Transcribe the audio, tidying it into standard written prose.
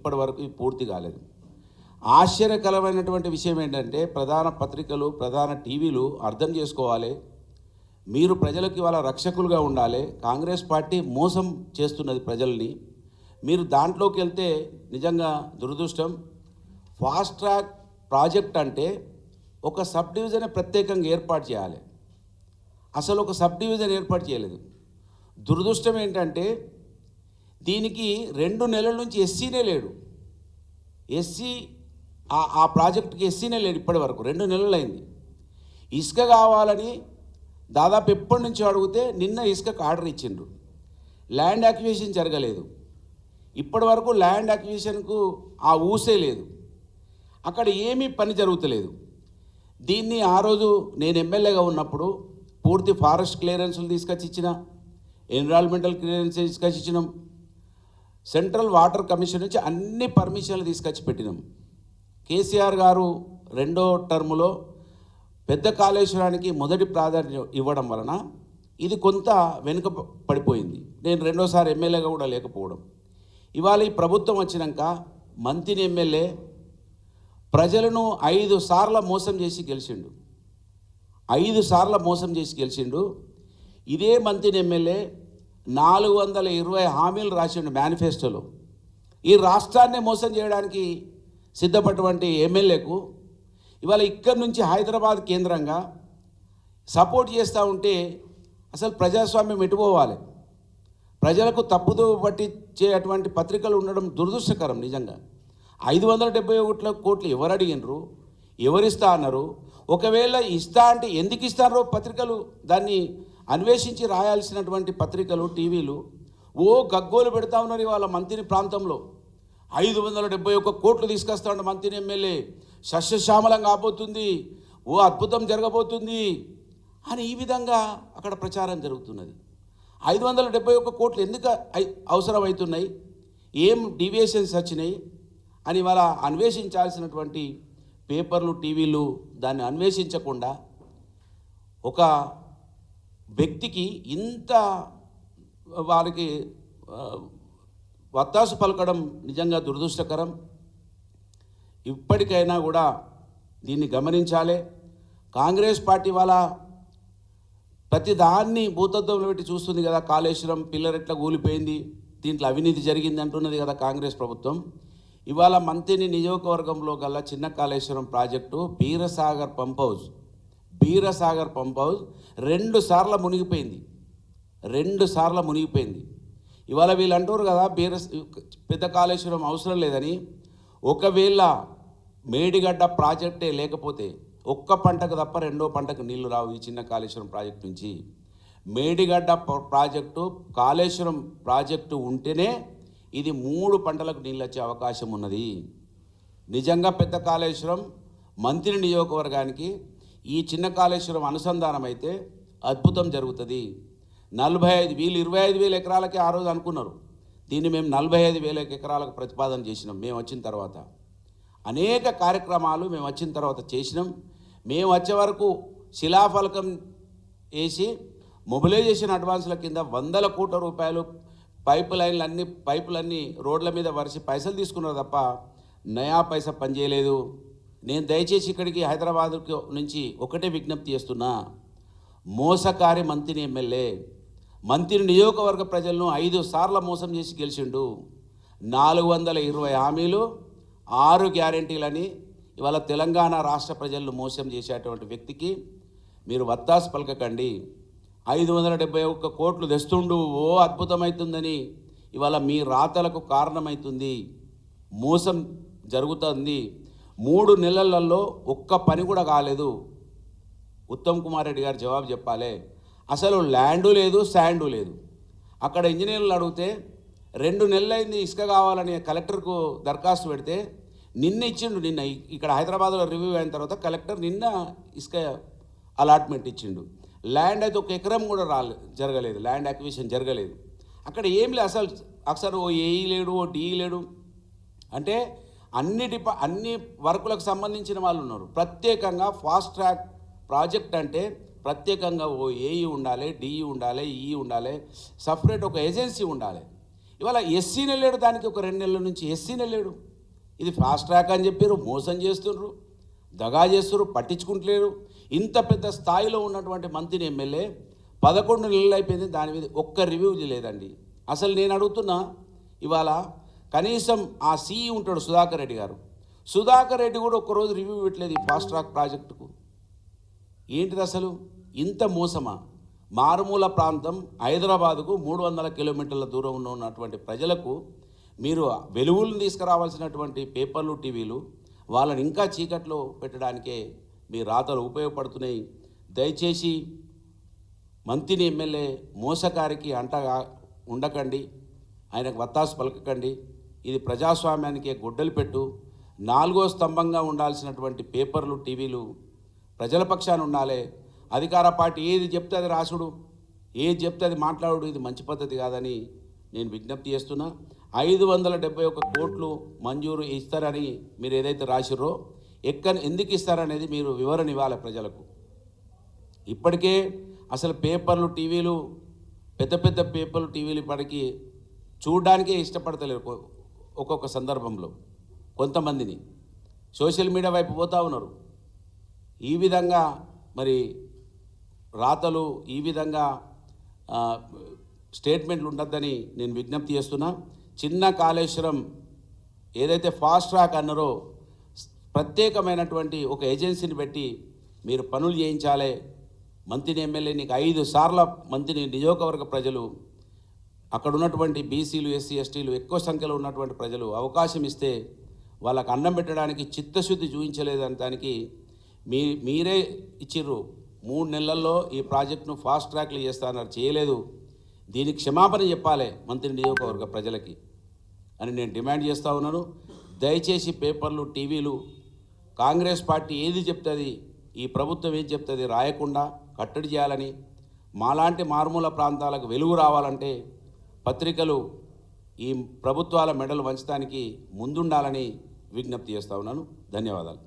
ఇప్పటి వరకు పూర్తి కాలేదు. ఆశ్చర్యకరమైనటువంటి విషయం ఏంటంటే ప్రధాన పత్రికలు, ప్రధాన టీవీలు అర్థం చేసుకోవాలి. మీరు ప్రజలకు ఇవాళ రక్షకులుగా ఉండాలి. కాంగ్రెస్ పార్టీ మోసం చేస్తున్నది ప్రజల్ని. మీరు దాంట్లోకి వెళ్తే నిజంగా దురదృష్టం. ఫాస్ట్ ట్రాక్ ప్రాజెక్ట్ అంటే ఒక సబ్ డివిజన్ ప్రత్యేకంగా ఏర్పాటు చేయాలి. అసలు ఒక సబ్ డివిజన్ ఏర్పాటు చేయలేదు. దురదృష్టం ఏంటంటే దీనికి 2 నెలల నుంచి ఎస్సీనే లేడు. ఎస్సీ ఆ ప్రాజెక్టుకి ఎస్సీనే లేడు ఇప్పటి వరకు. 2 నెలలు అయింది. ఇసుక కావాలని దాదాపు ఎప్పటి నుంచి అడిగితే నిన్న ఇసుకకు ఆర్డర్ ఇచ్చిండ్రు. ల్యాండ్ అక్విజిషన్ జరగలేదు. ఇప్పటి వరకు ల్యాండ్ అక్విజిషన్కు ఆ ఊసే లేదు. అక్కడ ఏమీ పని జరుగుతలేదు. దీన్ని ఆ రోజు నేను ఎమ్మెల్యేగా ఉన్నప్పుడు పూర్తి ఫారెస్ట్ క్లియరెన్సులు తీసుకొచ్చి ఇచ్చిన, ఎన్విరాన్మెంటల్ క్లియరెన్స్ తీసుకొచ్చి ఇచ్చినాం, సెంట్రల్ వాటర్ కమిషన్ నుంచి అన్ని పర్మిషన్లు తీసుకొచ్చి పెట్టినాం. కేసీఆర్ గారు 2వ టర్ములో పెద్ద కాళేశ్వరానికి మొదటి ప్రాధాన్యత ఇవ్వడం వలన ఇది కొంత వెనుక పడిపోయింది. నేను 2వసారి ఎమ్మెల్యేగా కూడా లేకపోవడం. ఇవాళ ఈ ప్రభుత్వం వచ్చినాక మంత్రిని ఎమ్మెల్యే ప్రజలను 5 సార్లు మోసం చేసి గెలిచిండు. 5 సార్లు మోసం చేసి గెలిచిండు. ఇదే మంత్రిని ఎమ్మెల్యే 420 హామీలు రాసిండు మేనిఫెస్టోలో. ఈ రాష్ట్రాన్ని మోసం చేయడానికి సిద్ధపడినటువంటి ఎమ్మెల్యేకు ఇవాళ ఇక్కడి నుంచి హైదరాబాద్ కేంద్రంగా సపోర్ట్ చేస్తూ ఉంటే అసలు ప్రజాస్వామ్యం ఎటుపోవాలి? ప్రజలకు తప్పుదో పట్టించేటువంటి పత్రికలు ఉండడం దురదృష్టకరం. నిజంగా 571 కోట్లు ఎవరు అడిగినరు? ఎవరిస్తా అన్నారు? ఒకవేళ ఇస్తా అంటే ఎందుకు ఇస్తారో పత్రికలు దాన్ని అన్వేషించి రాయాల్సినటువంటి పత్రికలు, టీవీలు గగ్గోలు పెడతా ఉన్నారు. ఇవాళ మంత్రి ప్రాంతంలో 571 కోట్లు తీసుకొస్తాడు మంత్రి ఎమ్మెల్యే, సస్యశ్యామలం కాబోతుంది, అద్భుతం జరగబోతుంది అని ఈ విధంగా అక్కడ ప్రచారం జరుగుతున్నది. 571 కోట్లు ఎందుకు అవసరమవుతున్నాయి, ఏం డీవియేషన్స్ వచ్చినాయి అని ఇవాళ అన్వేషించాల్సినటువంటి పేపర్లు, టీవీలు దాన్ని అన్వేషించకుండా ఒక వ్యక్తికి ఇంత వారికి వత్తాసు పలకడం నిజంగా దురదృష్టకరం. ఇప్పటికైనా కూడా దీన్ని గమనించాలి. కాంగ్రెస్ పార్టీ వాళ్ళ ప్రతిదాన్ని భూతత్వంలో పెట్టి చూస్తుంది కదా. కాళేశ్వరం పిల్లర్ ఎట్లా కూలిపోయింది, దీంట్లో అవినీతి జరిగింది అంటున్నది కదా కాంగ్రెస్ ప్రభుత్వం. ఇవాళ మంత్రిని నియోజకవర్గంలో గల చిన్న Kaleshwaram project Beerasagar pump house 2 సార్లు మునిగిపోయింది. 2 సార్లు మునిగిపోయింది. ఇవాళ వీళ్ళు అంటారు కదా పెద్ద కాళేశ్వరం అవసరం లేదని. ఒకవేళ మేడిగడ్డ ప్రాజెక్టే లేకపోతే ఒక్క పంటకు తప్ప 2వ పంటకు నీళ్లు రావు ఈ చిన్న కాళేశ్వరం ప్రాజెక్టు నుంచి. మేడిగడ్డ ప్రాజెక్టు, కాళేశ్వరం ప్రాజెక్టు ఉంటేనే ఇది 3 పంటలకు నీళ్ళు వచ్చే అవకాశం ఉన్నది. నిజంగా పెద్ద కాళేశ్వరం మంత్రి నియోజకవర్గానికి ఈ చిన్న కాళేశ్వరం అనుసంధానం అయితే అద్భుతం జరుగుతుంది. 25,000 ఎకరాలకి ఆ రోజు అనుకున్నారు. దీన్ని మేము 45,000 ఎకరాలకు ప్రతిపాదన చేసినాం. మేము వచ్చిన తర్వాత అనేక కార్యక్రమాలు మేము వచ్చిన తర్వాత చేసినాం. మేము వచ్చే వరకు శిలాఫలకం వేసి మొబిలైజేషన్ అడ్వాన్స్ల కింద 100 కోట్ల రూపాయలు పైపులన్నీ రోడ్ల మీద వరిసి పైసలు తీసుకున్నారు తప్ప నయా పైసా పనిచేయలేదు. నేను దయచేసి ఇక్కడికి హైదరాబాద్ నుంచి ఒకటే విజ్ఞప్తి చేస్తున్నా. మోసకారి మంత్రి ఎమ్మెల్యే మంత్రి నియోజకవర్గ ప్రజలను 5 సార్లు మోసం చేసి గెలిచిండు. 420 హామీలు, 6 గ్యారెంటీలని ఇవాళ తెలంగాణ రాష్ట్ర ప్రజలను మోసం చేసేటువంటి వ్యక్తికి మీరు వత్తాసు పలకకండి. 571 కోట్లు తెస్తుండు, అద్భుతమవుతుందని ఇవాళ మీ రాతలకు కారణమవుతుంది. మోసం జరుగుతుంది. 3 నెలలలో ఒక్క పని కూడా కాలేదు. ఉత్తమ్ కుమార్ రెడ్డి గారు జవాబు చెప్పాలి. అసలు ల్యాండు లేదు, శాండు లేదు. అక్కడ ఇంజనీర్లు అడిగితే 2 నెలలైంది ఇసుక కావాలని కలెక్టర్కు దరఖాస్తు పెడితే నిన్న ఇచ్చిండు. నిన్న ఇక్కడ హైదరాబాద్లో రివ్యూ అయిన తర్వాత కలెక్టర్ నిన్న ఇసుక అలాట్మెంట్ ఇచ్చిండు. ల్యాండ్ అయితే 1 ఎకరం కూడా జరగలేదు, ల్యాండ్ అక్విజిషన్ జరగలేదు. అక్కడ ఏం లేదు అసలు ఓ ఏఈ లేడు, ఓ డిఈ లేడు. అంటే అన్ని వర్కులకు సంబంధించిన వాళ్ళు ఉన్నారు. ప్రత్యేకంగా ఫాస్ట్ ట్రాక్ ప్రాజెక్ట్ అంటే ప్రత్యేకంగా ఓ ఏఈ ఉండాలి, డిఈ ఉండాలి, ఈ ఉండాలి, సపరేట్ ఒక ఏజెన్సీ ఉండాలి. ఇవాళ ఎస్సీని వెళ్ళాడు, దానికి ఒక 2 నెలల నుంచి ఎస్సీని వెళ్ళాడు. ఇది ఫాస్ట్ ట్రాక్ అని చెప్పారు, మోసం చేస్తుండ్రు, దగా చేస్తున్నారు, పట్టించుకుంటలేరు. ఇంత పెద్ద స్థాయిలో ఉన్నటువంటి మంత్రిని ఎమ్మెల్యే 11 నెలలు అయిపోయింది, దాని మీద ఒక్క రివ్యూ లేదండి. అసలు నేను అడుగుతున్నా, ఇవాళ కనీసం ఆ సిఈ ఉంటాడు సుధాకర్ రెడ్డి గారు, సుధాకర్ రెడ్డి కూడా ఒక్కరోజు రివ్యూ పెట్టలేదు ఈ ఫాస్ట్ ట్రాక్ ప్రాజెక్టుకు. ఏంటిది అసలు? ఇంత మోసమా? మారుమూల ప్రాంతం హైదరాబాదుకు 300 కిలోమీటర్ల దూరంలో ఉన్నటువంటి ప్రజలకు మీరు వెలుగులను తీసుకురావాల్సినటువంటి పేపర్లు, టీవీలు వాళ్ళని ఇంకా చీకట్లో పెట్టడానికే మీ రాతలు ఉపయోగపడుతున్నాయి. దయచేసి మంత్రిని ఎమ్మెల్యే మోసకారికి అంటగా ఉండకండి, ఆయనకు వత్తాసు పలకకండి. ఇది ప్రజాస్వామ్యానికి గొడ్డలు పెట్టు. 4వ స్తంభంగా ఉండాల్సినటువంటి పేపర్లు, టీవీలు ప్రజల పక్షాన ఉండాలి. అధికార పార్టీ ఏది చెప్తే అది రాసుడు, ఏది చెప్తే అది మాట్లాడు, ఇది మంచి పద్ధతి కాదని నేను విజ్ఞప్తి చేస్తున్నా. 571 కోట్లు మంజూరు ఇస్తారని మీరు ఏదైతే రాసిర్రో, ఎందుకు ఇస్తారనేది మీరు వివరణ ఇవ్వాలి ప్రజలకు. ఇప్పటికే అసలు పేపర్లు, టీవీలు, పెద్ద పెద్ద పేపర్లు, టీవీలు ఇప్పటికీ చూడడానికే ఇష్టపడతలేరు. ఒక్కొక్క సందర్భంలో కొంతమందిని సోషల్ మీడియా వైపు పోతూ ఉన్నారు. ఈ విధంగా మరి రాతలు, ఈ విధంగా స్టేట్మెంట్లు ఉండొద్దని నేను విజ్ఞప్తి చేస్తున్నా. చిన్న కాళేశ్వరం ఏదైతే ఫాస్ట్ ట్రాక్ అన్నారో, ప్రత్యేకమైనటువంటి ఒక ఏజెన్సీని పెట్టి మీరు పనులు చేయించాలి. మంత్రిని ఎమ్మెల్యే నీకు 5 సార్ల మంత్రిని నియోజకవర్గ ప్రజలు, అక్కడ ఉన్నటువంటి బీసీలు, ఎస్సీ, ఎస్టీలు ఎక్కువ సంఖ్యలో ఉన్నటువంటి ప్రజలు అవకాశం ఇస్తే వాళ్ళకు అన్నం పెట్టడానికి చిత్తశుద్ధి చూపించలేదని దానికి మీరే ఇచ్చిర్రు. 3 నెలల్లో ఈ ప్రాజెక్టును ఫాస్ట్ ట్రాక్లు చేస్తానన్నారు, చేయలేదు. దీనికి క్షమాపణ చెప్పాలి మంత్రి నియోజకవర్గ ప్రజలకి అని నేను డిమాండ్ చేస్తూ ఉన్నాను. దయచేసి పేపర్లు, టీవీలు కాంగ్రెస్ పార్టీ ఏది చెప్తుంది, ఈ ప్రభుత్వం ఏది చెప్తుంది రాయకుండా కట్టడి చేయాలని, మాలాంటి మారుమూల ప్రాంతాలకు వెలుగు రావాలంటే పత్రికలు ఈ ప్రభుత్వాల మెడలు వంచడానికి ముందుండాలని విజ్ఞప్తి చేస్తూ ఉన్నాను. ధన్యవాదాలు.